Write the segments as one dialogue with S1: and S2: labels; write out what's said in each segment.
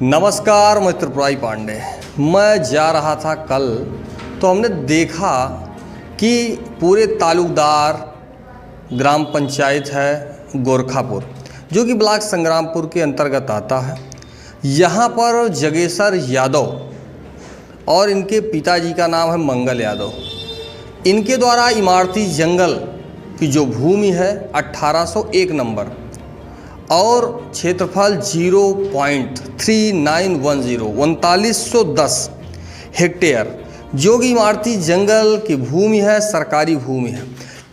S1: नमस्कार, मैं त्रिपुरारी पांडे। मैं जा रहा था कल, तो हमने देखा कि पूरे तालुकदार ग्राम पंचायत है गोरखापुर, जो कि ब्लॉक संग्रामपुर के अंतर्गत आता है। यहाँ पर जगेसर यादव और इनके पिताजी का नाम है मंगल यादव। इनके द्वारा इमारती जंगल की जो भूमि है 1801 नंबर और क्षेत्रफल 0.3910 हेक्टेयर, जो कि इमारती जंगल की भूमि है, सरकारी भूमि है।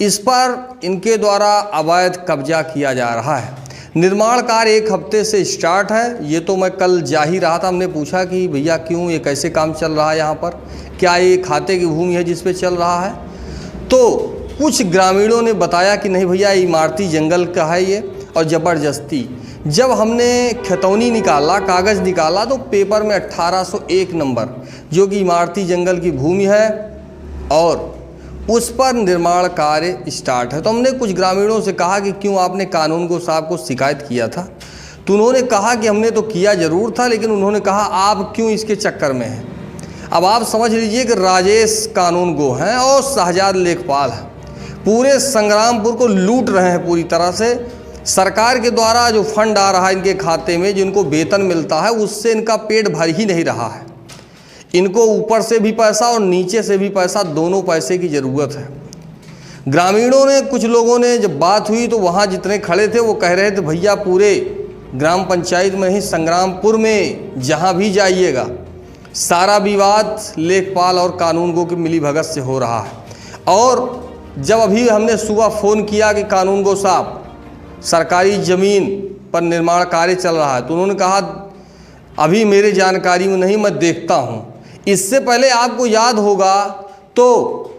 S1: इस पर इनके द्वारा अवैध कब्जा किया जा रहा है। निर्माण कार्य 1 हफ्ते से स्टार्ट है। ये तो मैं कल जा ही रहा था। हमने पूछा कि भैया क्यों, ये कैसे काम चल रहा है यहाँ पर, क्या ये खाते की भूमि है जिस पे चल रहा है? तो कुछ ग्रामीणों ने बताया कि नहीं भैया, इमारती जंगल का है ये। और ज़बरदस्ती जब हमने खतौनी निकाला, कागज़ निकाला, तो पेपर में 1801 नंबर, जो कि इमारती जंगल की भूमि है और उस पर निर्माण कार्य स्टार्ट है। तो हमने कुछ ग्रामीणों से कहा कि क्यों आपने कानूनगो साहब को शिकायत किया था? तो उन्होंने कहा कि हमने तो किया ज़रूर था, लेकिन उन्होंने कहा आप क्यों इसके चक्कर में हैं। अब आप समझ लीजिए कि राजेश कानूनगो हैं और शहजाद लेखपाल हैं, पूरे संग्रामपुर को लूट रहे हैं पूरी तरह से। सरकार के द्वारा जो फंड आ रहा है इनके खाते में, जिनको वेतन मिलता है, उससे इनका पेट भर ही नहीं रहा है। इनको ऊपर से भी पैसा और नीचे से भी पैसा, दोनों पैसे की ज़रूरत है। ग्रामीणों ने, कुछ लोगों ने जब बात हुई तो वहाँ जितने खड़े थे वो कह रहे थे भैया पूरे ग्राम पंचायत में ही, संग्रामपुर में जहाँ भी जाइएगा, सारा विवाद लेखपाल और कानूनगो की मिलीभगत से हो रहा है। और जब अभी हमने सुबह फ़ोन किया कि कानूनगो साहब, सरकारी ज़मीन पर निर्माण कार्य चल रहा है, तो उन्होंने कहा अभी मेरे जानकारी में नहीं, मैं देखता हूँ। इससे पहले आपको याद होगा तो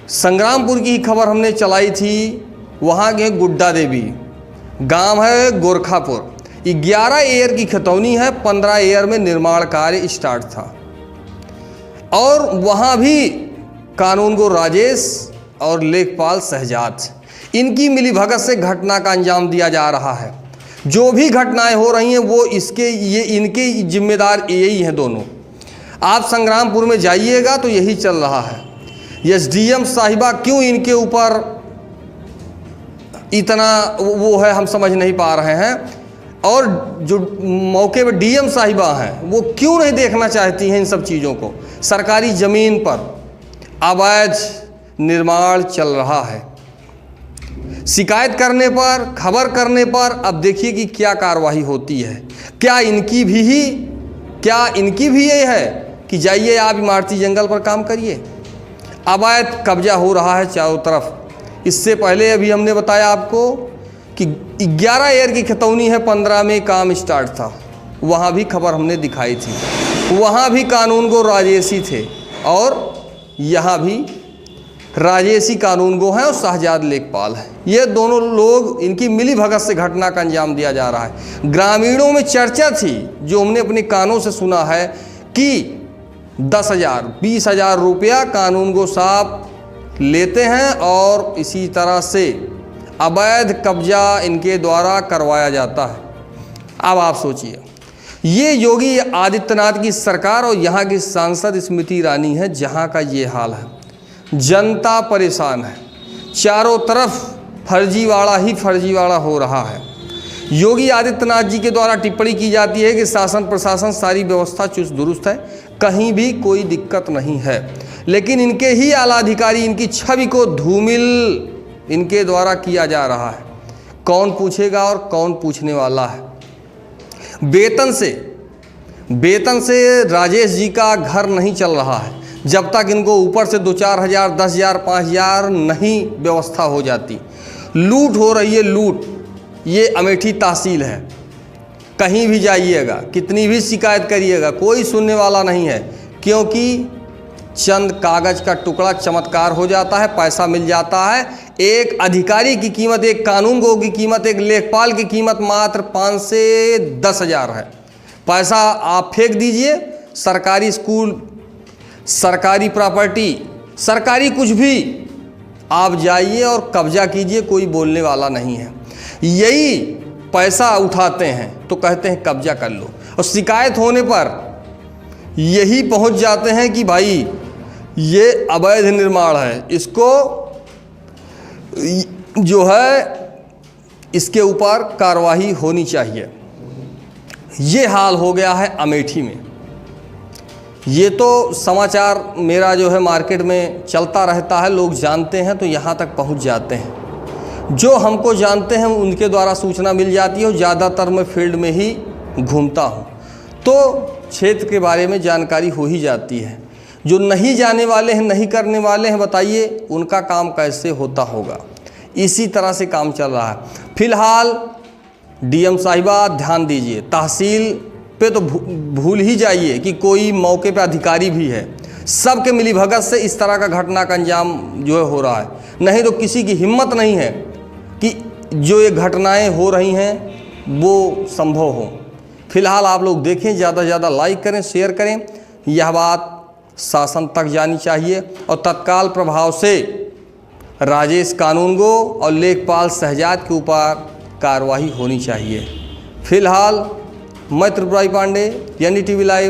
S1: संग्रामपुर की खबर हमने चलाई थी। वहाँ के गुड्डा देवी गांव है गोरखापुर, 11 एयर की खतौनी है, 15 एयर में निर्माण कार्य स्टार्ट था। और वहाँ भी कानूनगो राजेश और लेखपाल शहजाद, इनकी मिलीभगत से घटना का अंजाम दिया जा रहा है। जो भी घटनाएं हो रही हैं वो इनके जिम्मेदार यही हैं दोनों। आप संग्रामपुर में जाइएगा तो यही चल रहा है। एसडीएम साहिबा क्यों इनके ऊपर इतना वो है, हम समझ नहीं पा रहे हैं। और जो मौके पे डीएम साहिबा हैं, वो क्यों नहीं देखना चाहती हैं इन सब चीज़ों को। सरकारी ज़मीन पर अवैध निर्माण चल रहा है। शिकायत करने पर, खबर करने पर अब देखिए कि क्या कार्रवाई होती है। क्या इनकी भी ये है कि जाइए आप इमारती जंगल पर काम करिए? अवैध कब्जा हो रहा है चारों तरफ। इससे पहले अभी हमने बताया आपको कि 11 एयर की खतौनी है, 15 में काम स्टार्ट था। वहाँ भी खबर हमने दिखाई थी, वहाँ भी कानूनगो राजेशी थे और यहाँ भी राजेशी कानूनगो हैं और शहजाद लेखपाल हैं। ये दोनों लोग, इनकी मिलीभगत से घटना का अंजाम दिया जा रहा है। ग्रामीणों में चर्चा थी, जो हमने अपने कानों से सुना है, कि 10,000-20,000 रुपया कानूनगो साहब लेते हैं और इसी तरह से अवैध कब्जा इनके द्वारा करवाया जाता है। अब आप सोचिए, ये योगी आदित्यनाथ की सरकार और यहाँ की सांसद स्मृति ईरानी है, जहाँ का ये हाल है। जनता परेशान है, चारों तरफ फर्जीवाड़ा ही फर्जीवाड़ा हो रहा है। योगी आदित्यनाथ जी के द्वारा टिप्पणी की जाती है कि शासन प्रशासन सारी व्यवस्था चुस्त दुरुस्त है, कहीं भी कोई दिक्कत नहीं है, लेकिन इनके ही आला अधिकारी, इनकी छवि को धूमिल इनके द्वारा किया जा रहा है। कौन पूछेगा और कौन पूछने वाला है? वेतन से राजेश जी का घर नहीं चल रहा है जब तक इनको ऊपर से 2-4 हज़ार, 10 हज़ार, 5 हज़ार नहीं व्यवस्था हो जाती। लूट हो रही है, लूट। ये अमेठी तहसील है, कहीं भी जाइएगा, कितनी भी शिकायत करिएगा, कोई सुनने वाला नहीं है, क्योंकि चंद कागज़ का टुकड़ा चमत्कार हो जाता है, पैसा मिल जाता है। एक अधिकारी की कीमत, एक कानूनगो की कीमत, एक लेखपाल की कीमत मात्र 5 से 10 हज़ार है। पैसा आप फेंक दीजिए, सरकारी स्कूल, सरकारी प्रॉपर्टी, सरकारी कुछ भी, आप जाइए और कब्जा कीजिए, कोई बोलने वाला नहीं है। यही पैसा उठाते हैं तो कहते हैं कब्जा कर लो, और शिकायत होने पर यही पहुंच जाते हैं कि भाई ये अवैध निर्माण है, इसको जो है इसके ऊपर कार्रवाई होनी चाहिए। ये हाल हो गया है अमेठी में। ये तो समाचार मेरा जो है मार्केट में चलता रहता है, लोग जानते हैं तो यहाँ तक पहुँच जाते हैं। जो हमको जानते हैं उनके द्वारा सूचना मिल जाती है, और ज़्यादातर मैं फील्ड में ही घूमता हूँ तो क्षेत्र के बारे में जानकारी हो ही जाती है। जो नहीं जाने वाले हैं, नहीं करने वाले हैं, बताइए उनका काम कैसे होता होगा। इसी तरह से काम चल रहा है। फिलहाल डीएम साहिबा ध्यान दीजिए, तहसील पे तो भूल ही जाइए कि कोई मौके पे अधिकारी भी है। सबके मिलीभगत से इस तरह का घटना का अंजाम जो है हो रहा है, नहीं तो किसी की हिम्मत नहीं है कि जो ये घटनाएं हो रही हैं वो संभव हो। फिलहाल आप लोग देखें, ज़्यादा से ज़्यादा लाइक करें, शेयर करें। यह बात शासन तक जानी चाहिए और तत्काल प्रभाव से राजेश कानूनगो और लेखपाल शहजाद के ऊपर कार्रवाई होनी चाहिए। फिलहाल मैं त्रिपुरारी पांडे, NDTV लाइव।